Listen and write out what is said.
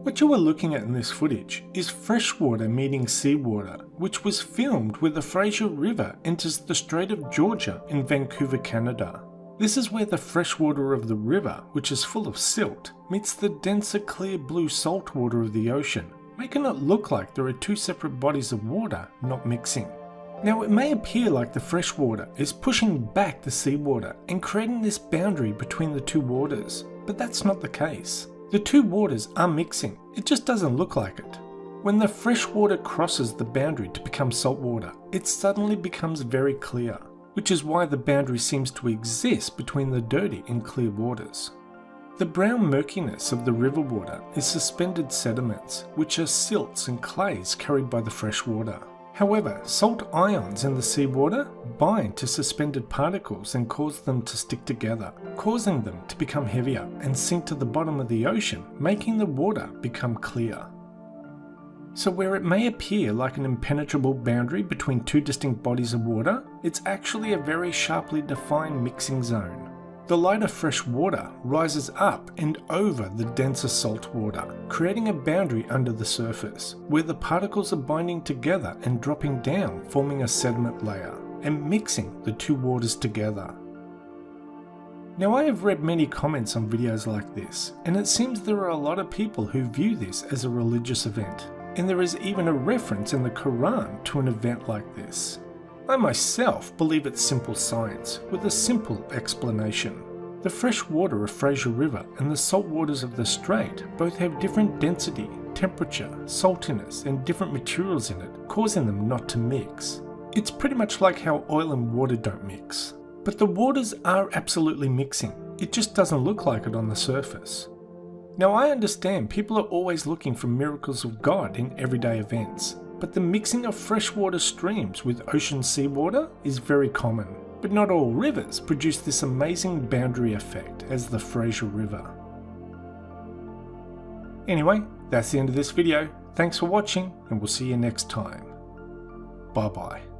What you are looking at in this footage is freshwater meeting seawater, which was filmed where the Fraser River enters the Strait of Georgia in Vancouver, Canada. This is where the freshwater of the river, which is full of silt, meets the denser clear blue salt water of the ocean, making it look like there are two separate bodies of water not mixing. Now it may appear like the freshwater is pushing back the seawater and creating this boundary between the two waters, but that's not the case. The two waters are mixing, it just doesn't look like it. When the fresh water crosses the boundary to become salt water, it suddenly becomes very clear, which is why the boundary seems to exist between the dirty and clear waters. The brown murkiness of the river water is suspended sediments, which are silts and clays carried by the fresh water. However, salt ions in the seawater bind to suspended particles and cause them to stick together, causing them to become heavier and sink to the bottom of the ocean, making the water become clear. So where it may appear like an impenetrable boundary between two distinct bodies of water, it's actually a very sharply defined mixing zone. The lighter fresh water rises up and over the denser salt water, creating a boundary under the surface, where the particles are binding together and dropping down, forming a sediment layer, and mixing the two waters together. Now I have read many comments on videos like this, and it seems there are a lot of people who view this as a religious event, and there is even a reference in the Quran to an event like this. I myself believe it's simple science, with a simple explanation. The fresh water of Fraser River and the salt waters of the Strait both have different density, temperature, saltiness, and different materials in it, causing them not to mix. It's pretty much like how oil and water don't mix. But the waters are absolutely mixing, it just doesn't look like it on the surface. Now I understand people are always looking for miracles of God in everyday events, but the mixing of freshwater streams with ocean seawater is very common. But not all rivers produce this amazing boundary effect as the Fraser River. Anyway, that's the end of this video. Thanks for watching, and we'll see you next time. Bye bye.